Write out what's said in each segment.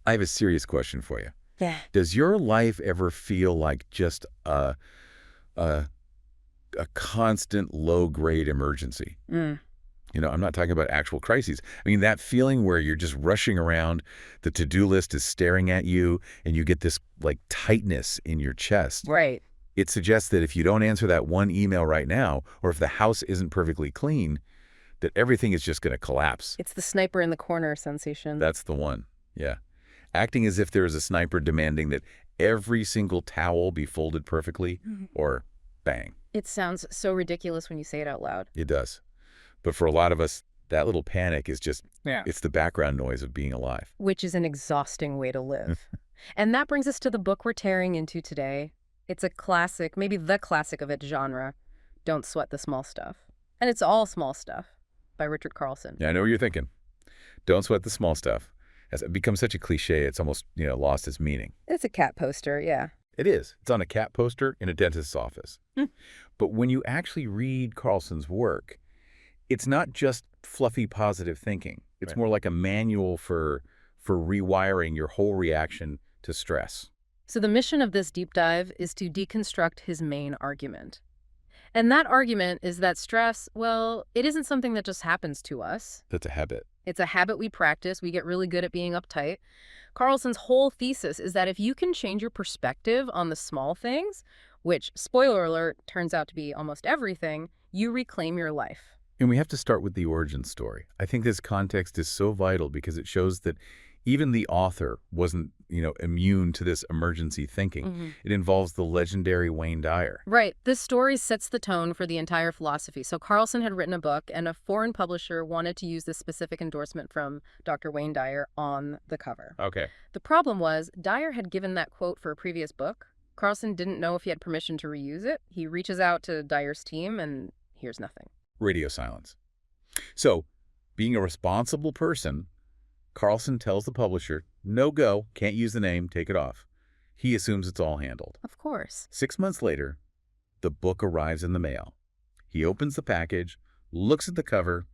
I have a serious question for you. Yeah. Does your life ever feel like just a, a constant low-grade emergency? Mm. I'm not talking about actual crises. I mean, that feeling where you're just rushing around, the to-do list is staring at you, and you get this, like, tightness in your chest. Right. It suggests that if you don't answer that one email right now, or if the house isn't perfectly clean, that everything is just going to collapse. It's the sniper in the corner sensation. That's the one. Yeah. Acting as if there is a sniper demanding that every single towel be folded perfectly, or bang. It sounds so ridiculous when you say it out loud. It does. But for a lot of us, that little panic is just, Yeah. it's the background noise of being alive. Which is an exhausting way to live. And that brings us to the book we're tearing into today. It's a classic, maybe the classic of its genre, Don't Sweat the Small Stuff. And it's all small stuff, by Richard Carlson. Yeah, I know what you're thinking. Don't sweat the small stuff. As it becomes such a cliche, it's almost, lost its meaning. It's a cat poster, yeah. It is. It's on a cat poster in a dentist's office. But when you actually read Carlson's work, it's not just fluffy positive thinking. It's more like a manual for rewiring your whole reaction to stress. So the mission of this deep dive is to deconstruct his main argument. And that argument is that stress, well, it isn't something that just happens to us. That's a habit. It's a habit we practice. We get really good at being uptight. Carlson's whole thesis is that if you can change your perspective on the small things, which, spoiler alert, turns out to be almost everything, you reclaim your life. And we have to start with the origin story. I think this context is so vital because it shows that even the author wasn't, immune to this emergency thinking. It involves the legendary Wayne Dyer. Right. This story sets the tone for the entire philosophy. So Carlson had written a book, and a foreign publisher wanted to use this specific endorsement from Dr. Wayne Dyer on the cover. Okay. The problem was Dyer had given that quote for a previous book. Carlson didn't know if he had permission to reuse it. He reaches out to Dyer's team and hears nothing. Radio silence. So, being a responsible person, Carlson tells the publisher, no go, can't use the name, take it off. He assumes it's all handled. Of course. 6 months later, the book arrives in the mail. He opens the package, looks at the cover,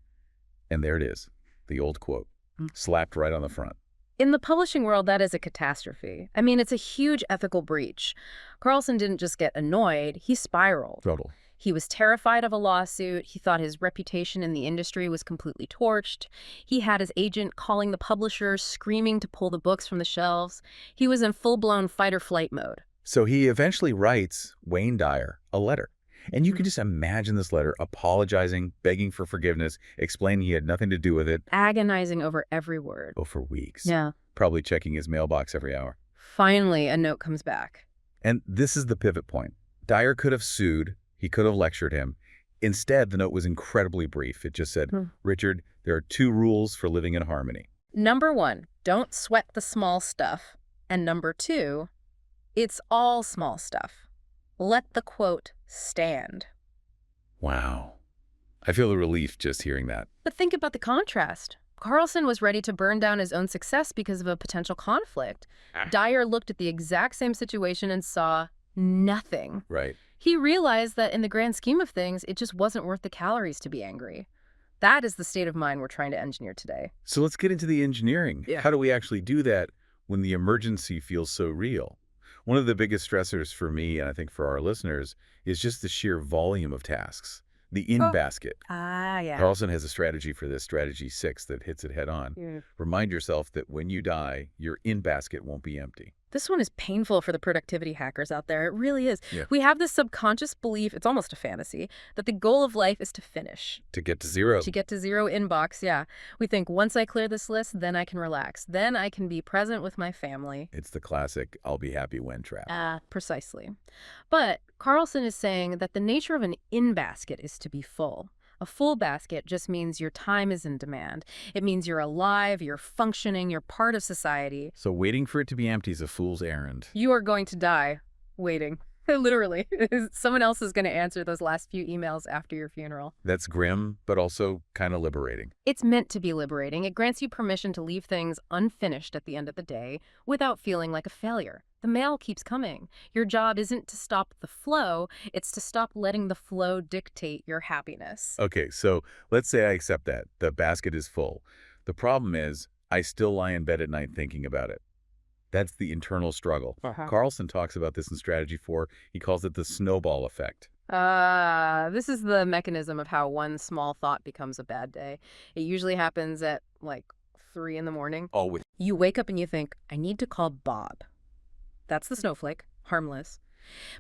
and there it is, the old quote, slapped right on the front. In the publishing world, that is a catastrophe. I mean, it's a huge ethical breach. Carlson didn't just get annoyed, he spiraled. Total. He was terrified of a lawsuit. He thought his reputation in the industry was completely torched. He had his agent calling the publisher, screaming to pull the books from the shelves. He was in full-blown fight-or-flight mode. So he eventually writes Wayne Dyer a letter. And you can just imagine this letter apologizing, begging for forgiveness, explaining he had nothing to do with it. Agonizing over every word. Oh, for weeks. Yeah. Probably checking his mailbox every hour. Finally, a note comes back. And this is the pivot point. Dyer could have sued. He could have lectured him. Instead, the note was incredibly brief. It just said, Richard, there are 2 rules for living in harmony. Number 1, don't sweat the small stuff. And number 2, it's all small stuff. Let the quote stand. Wow. I feel the relief just hearing that. But think about the contrast. Carlson was ready to burn down his own success because of a potential conflict. Dyer looked at the exact same situation and saw nothing. Right. He realized that in the grand scheme of things, it just wasn't worth the calories to be angry. That is the state of mind we're trying to engineer today. So let's get into the engineering. Yeah. How do we actually do that when the emergency feels so real? One of the biggest stressors for me, and I think for our listeners, is just the sheer volume of tasks. The in-basket. Ah, yeah. Carlson has a strategy for this, strategy 6, that hits it head on. Remind yourself that when you die, your in-basket won't be empty. This one is painful for the productivity hackers out there. It really is. Yeah. We have this subconscious belief, it's almost a fantasy, that the goal of life is to finish. To get to zero. To get to zero inbox, yeah. We think, once I clear this list, then I can relax. Then I can be present with my family. It's the classic, I'll be happy when trap. Precisely. But Carlson is saying that the nature of an in-basket is to be full. A full basket just means your time is in demand. It means you're alive, you're functioning, you're part of society. So waiting for it to be empty is a fool's errand. You are going to die waiting. Literally. Someone else is going to answer those last few emails after your funeral. That's grim, but also kind of liberating. It's meant to be liberating. It grants you permission to leave things unfinished at the end of the day without feeling like a failure. The mail keeps coming. Your job isn't to stop the flow, it's to stop letting the flow dictate your happiness. Okay, so let's say I accept that. The basket is full. The problem is, I still lie in bed at night thinking about it. That's the internal struggle. Uh-huh. Carlson talks about this in Strategy 4. He calls it the snowball effect. This is the mechanism of how one small thought becomes a bad day. It usually happens at like 3 in the morning. All with You wake up and you think, I need to call Bob. That's the snowflake, harmless.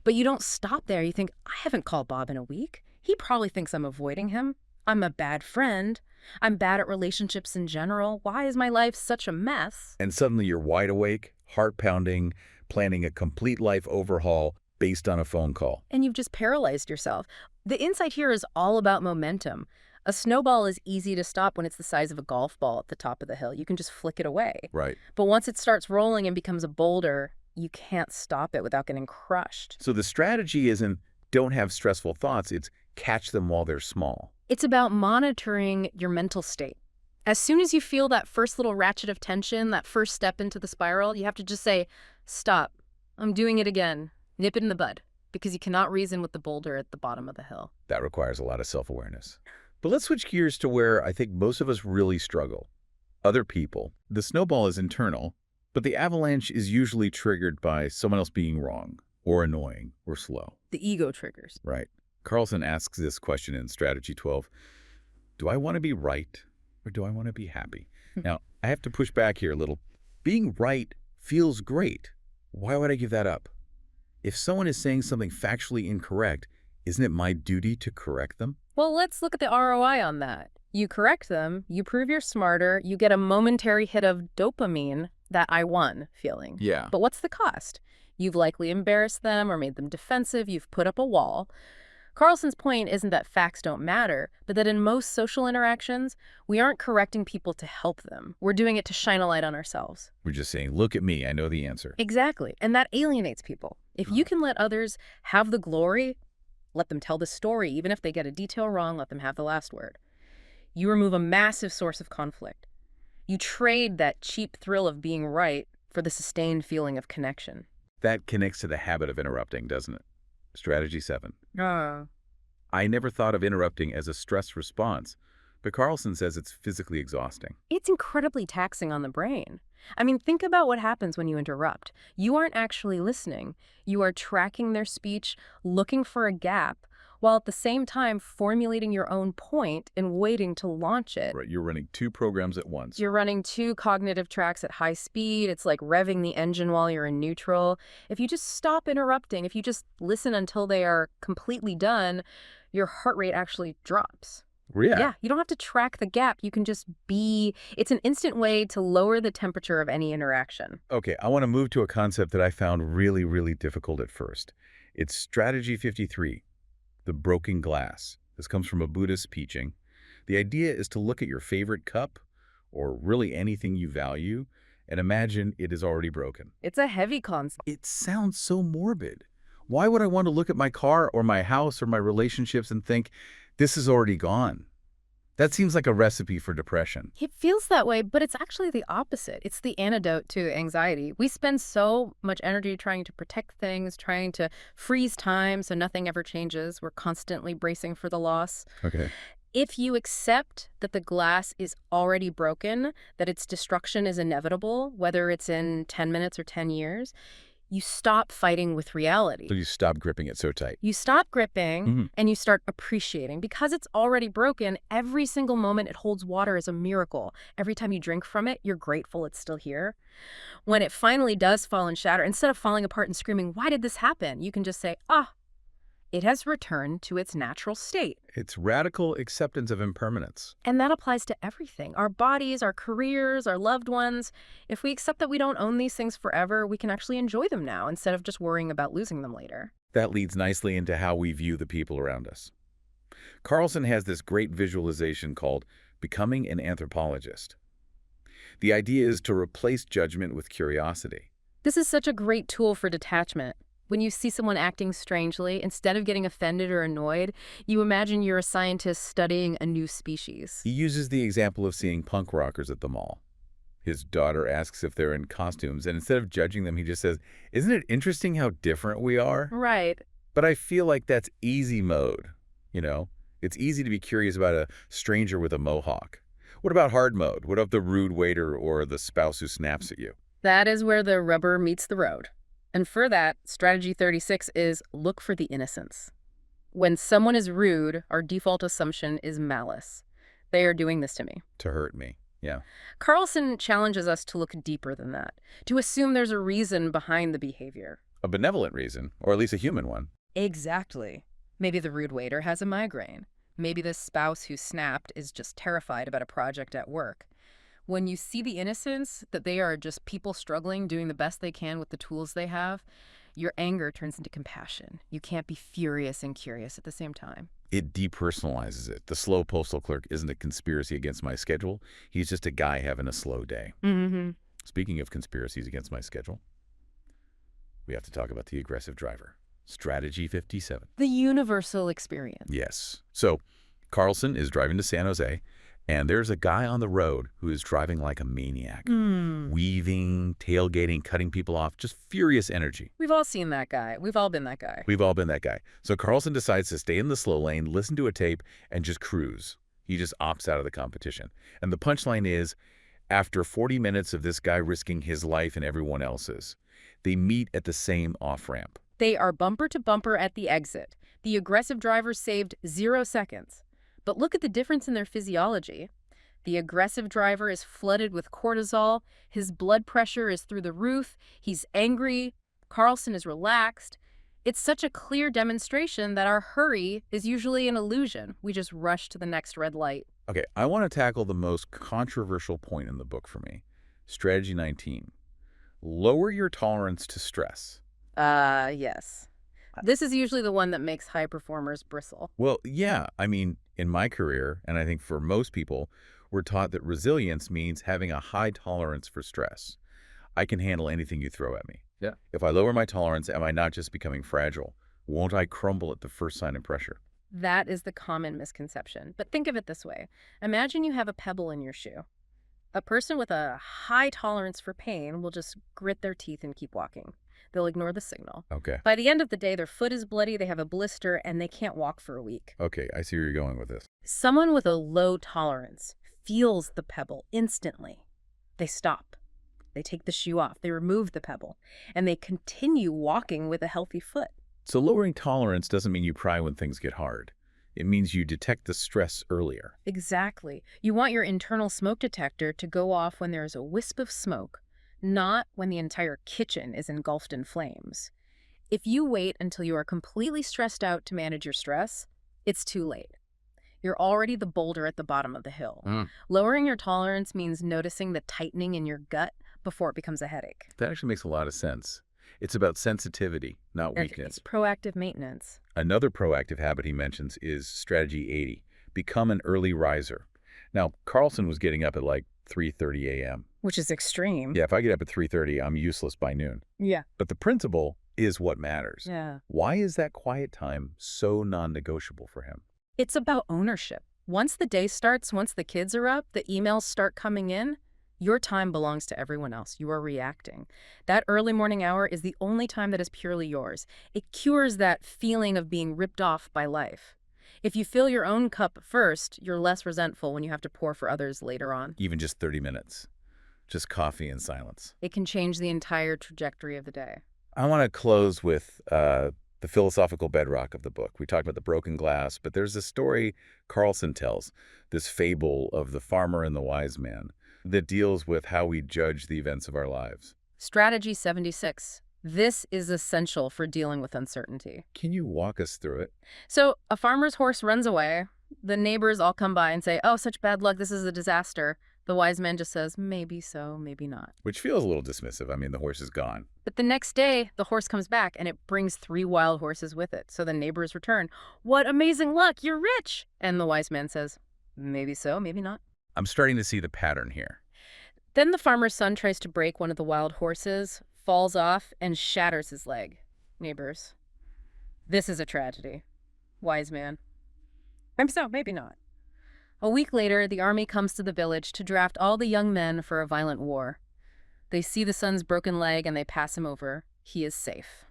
But you don't stop there. You think, I haven't called Bob in a week. He probably thinks I'm avoiding him. I'm a bad friend. I'm bad at relationships in general. Why is my life such a mess? And suddenly you're wide awake, heart pounding, planning a complete life overhaul based on a phone call. And you've just paralyzed yourself. The insight here is all about momentum. A snowball is easy to stop when it's the size of a golf ball at the top of the hill. You can just flick it away. Right. But once it starts rolling and becomes a boulder, you can't stop it without getting crushed. So the strategy isn't don't have stressful thoughts, it's catch them while they're small. It's about monitoring your mental state. As soon as you feel that first little ratchet of tension, that first step into the spiral, you have to just say, stop, I'm doing it again. Nip it in the bud, because you cannot reason with the boulder at the bottom of the hill. That requires a lot of self-awareness. But let's switch gears to where I think most of us really struggle. Other people. The snowball is internal, but the avalanche is usually triggered by someone else being wrong, or annoying, or slow. The ego triggers. Right. Carlson asks this question in Strategy 12. Do I want to be right, or do I want to be happy? Now, I have to push back here a little. Being right feels great. Why would I give that up? If someone is saying something factually incorrect, isn't it my duty to correct them? Well, let's look at the ROI on that. You correct them, you prove you're smarter, you get a momentary hit of dopamine, that I won feeling. Yeah. But what's the cost? You've likely embarrassed them or made them defensive, you've put up a wall. Carlson's point isn't that facts don't matter, but that in most social interactions, we aren't correcting people to help them. We're doing it to shine a light on ourselves. We're just saying, look at me, I know the answer. Exactly. And that alienates people. If you can let others have the glory, let them tell the story, even if they get a detail wrong, let them have the last word. You remove a massive source of conflict. You trade that cheap thrill of being right for the sustained feeling of connection. That connects to the habit of interrupting, doesn't it? Strategy 7. Oh. I never thought of interrupting as a stress response, but Carlson says it's physically exhausting. It's incredibly taxing on the brain. I mean, think about what happens when you interrupt. You aren't actually listening. You are tracking their speech, looking for a gap, while at the same time formulating your own point and waiting to launch it. Right, you're running 2 programs at once. You're running 2 cognitive tracks at high speed. It's like revving the engine while you're in neutral. If you just stop interrupting, if you just listen until they are completely done, your heart rate actually drops. Yeah, you don't have to track the gap. You can just be. It's an instant way to lower the temperature of any interaction. Okay, I want to move to a concept that I found really, really difficult at first. It's Strategy 53, the broken glass. This comes from a Buddhist teaching. The idea is to look at your favorite cup, or really anything you value, and imagine it is already broken. It's a heavy concept. It sounds so morbid. Why would I want to look at my car or my house or my relationships and think, this is already gone? That seems like a recipe for depression. It feels that way, but it's actually the opposite. It's the antidote to anxiety. We spend so much energy trying to protect things, trying to freeze time so nothing ever changes. We're constantly bracing for the loss. Okay. If you accept that the glass is already broken, that its destruction is inevitable, whether it's in 10 minutes or 10 years, you stop fighting with reality. So you stop gripping it so tight. You stop gripping and you start appreciating. Because it's already broken, every single moment it holds water is a miracle. Every time you drink from it, you're grateful it's still here. When it finally does fall and shatter, instead of falling apart and screaming, why did this happen? You can just say, it has returned to its natural state. It's radical acceptance of impermanence. And that applies to everything. Our bodies, our careers, our loved ones. If we accept that we don't own these things forever, we can actually enjoy them now instead of just worrying about losing them later. That leads nicely into how we view the people around us. Carlson has this great visualization called becoming an anthropologist. The idea is to replace judgment with curiosity. This is such a great tool for detachment. When you see someone acting strangely, instead of getting offended or annoyed, you imagine you're a scientist studying a new species. He uses the example of seeing punk rockers at the mall. His daughter asks if they're in costumes, and instead of judging them, he just says, isn't it interesting how different we are? Right. But I feel like that's easy mode, you know? It's easy to be curious about a stranger with a mohawk. What about hard mode? What about the rude waiter or the spouse who snaps at you? That is where the rubber meets the road. And for that, strategy 36 is look for the innocence. When someone is rude, our default assumption is malice. They are doing this to me. To hurt me. Yeah. Carlson challenges us to look deeper than that, to assume there's a reason behind the behavior. A benevolent reason, or at least a human one. Exactly. Maybe the rude waiter has a migraine. Maybe the spouse who snapped is just terrified about a project at work. When you see the innocence, that they are just people struggling, doing the best they can with the tools they have, your anger turns into compassion. You can't be furious and curious at the same time. It depersonalizes it. The slow postal clerk isn't a conspiracy against my schedule. He's just a guy having a slow day. Mm-hmm. Speaking of conspiracies against my schedule, we have to talk about the aggressive driver. Strategy 57. The universal experience. Yes. So Carlson is driving to San Jose, and there's a guy on the road who is driving like a maniac. Weaving, tailgating, cutting people off, just furious energy. We've all seen that guy. We've all been that guy. We've all been that guy. So Carlson decides to stay in the slow lane, listen to a tape, and just cruise. He just opts out of the competition. And the punchline is, after 40 minutes of this guy risking his life and everyone else's, they meet at the same off-ramp. They are bumper to bumper at the exit. The aggressive driver saved 0 seconds. But look at the difference in their physiology. The aggressive driver is flooded with cortisol. His blood pressure is through the roof. He's angry. Carlson is relaxed. It's such a clear demonstration that our hurry is usually an illusion. We just rush to the next red light. Okay, I want to tackle the most controversial point in the book for me. Strategy 19. Lower your tolerance to stress. Yes. This is usually the one that makes high performers bristle. Well, yeah. I mean, in my career, and I think for most people, we're taught that resilience means having a high tolerance for stress. I can handle anything you throw at me. Yeah. If I lower my tolerance, am I not just becoming fragile? Won't I crumble at the first sign of pressure? That is the common misconception. But think of it this way. Imagine you have a pebble in your shoe. A person with a high tolerance for pain will just grit their teeth and keep walking. They'll ignore the signal. Okay. By the end of the day, their foot is bloody, they have a blister, and they can't walk for a week. Okay, I see where you're going with this. Someone with a low tolerance feels the pebble instantly. They stop. They take the shoe off. They remove the pebble. And they continue walking with a healthy foot. So lowering tolerance doesn't mean you pry when things get hard. It means you detect the stress earlier. Exactly. You want your internal smoke detector to go off when there is a wisp of smoke, not when the entire kitchen is engulfed in flames. If you wait until you are completely stressed out to manage your stress, it's too late. You're already the boulder at the bottom of the hill. Lowering your tolerance means noticing the tightening in your gut before it becomes a headache. That actually makes a lot of sense. It's about sensitivity, not weakness. It's proactive maintenance. Another proactive habit he mentions is strategy 80, become an early riser. Now, Carlson was getting up at like 3:30 a.m. Which is extreme. Yeah, if I get up at 3:30, I'm useless by noon. Yeah. But the principle is what matters. Yeah. Why is that quiet time so non-negotiable for him? It's about ownership. Once the day starts, once the kids are up, the emails start coming in, your time belongs to everyone else. You are reacting. That early morning hour is the only time that is purely yours. It cures that feeling of being ripped off by life. If you fill your own cup first, you're less resentful when you have to pour for others later on. Even just 30 minutes. Just coffee and silence. It can change the entire trajectory of the day. I want to close with the philosophical bedrock of the book. We talked about the broken glass, but there's a story Carlson tells, this fable of the farmer and the wise man, that deals with how we judge the events of our lives. Strategy 76. This is essential for dealing with uncertainty. Can you walk us through it? So a farmer's horse runs away. The neighbors all come by and say, "Oh, such bad luck. This is a disaster." The wise man just says, "Maybe so, maybe not." Which feels a little dismissive. I mean, the horse is gone. But the next day, the horse comes back and it brings 3 wild horses with it. So the neighbors return. "What amazing luck. You're rich." And the wise man says, "Maybe so, maybe not." I'm starting to see the pattern here. Then the farmer's son tries to break one of the wild horses, falls off, and shatters his leg. Neighbors, this is a tragedy. Wise man, maybe so, maybe not. A week later, the army comes to the village to draft all the young men for a violent war. They see the son's broken leg and they pass him over. He is safe.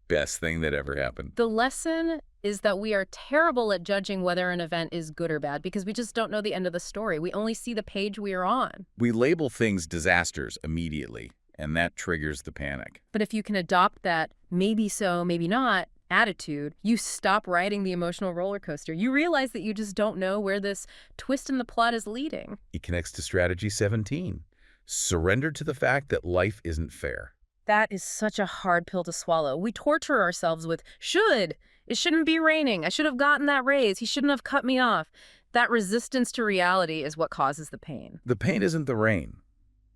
Best thing that ever happened. The lesson is that we are terrible at judging whether an event is good or bad because we just don't know the end of the story. We only see the page we are on. We label things disasters immediately, and that triggers the panic. But if you can adopt that maybe so, maybe not attitude, you stop riding the emotional roller coaster. You realize that you just don't know where this twist in the plot is leading. It connects to strategy 17. Surrender to the fact that life isn't fair. That is such a hard pill to swallow. We torture ourselves with should. It shouldn't be raining. I should have gotten that raise. He shouldn't have cut me off. That resistance to reality is what causes the pain. The pain isn't the rain.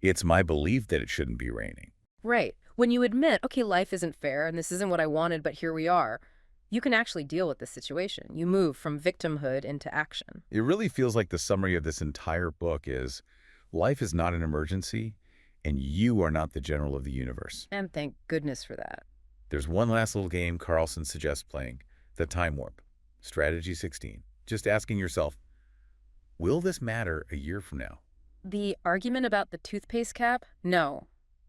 It's my belief that it shouldn't be raining. Right. When you admit, okay, life isn't fair and this isn't what I wanted, but here we are, you can actually deal with the situation. You move from victimhood into action. It really feels like the summary of this entire book is, life is not an emergency, and you are not the general of the universe. And thank goodness for that. There's one last little game Carlson suggests playing, the time warp. Strategy 16. Just asking yourself, will this matter a year from now? The argument about the toothpaste cap? No.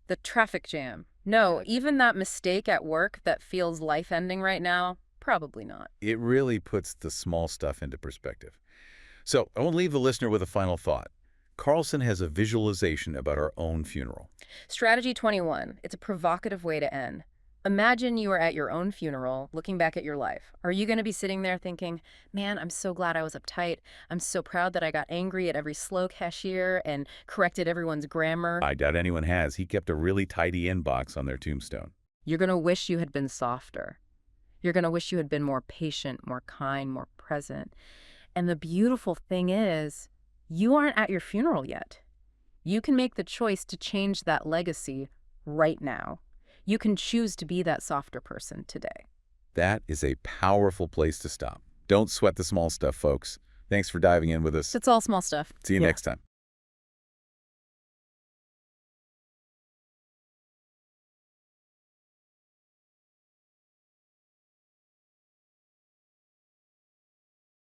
The traffic jam? No. Even that mistake at work that feels life-ending right now? Probably not. It really puts the small stuff into perspective. So I want to leave the listener with a final thought. Carlson has a visualization about our own funeral. Strategy 21. It's a provocative way to end. Imagine you are at your own funeral, looking back at your life. Are you going to be sitting there thinking, man, I'm so glad I was uptight. I'm so proud that I got angry at every slow cashier and corrected everyone's grammar. I doubt anyone has. He kept a really tidy inbox on their tombstone. You're going to wish you had been softer. You're going to wish you had been more patient, more kind, more present. And the beautiful thing is, you aren't at your funeral yet. You can make the choice to change that legacy right now. You can choose to be that softer person today. That is a powerful place to stop. Don't sweat the small stuff, folks. Thanks for diving in with us. It's all small stuff. See you next time.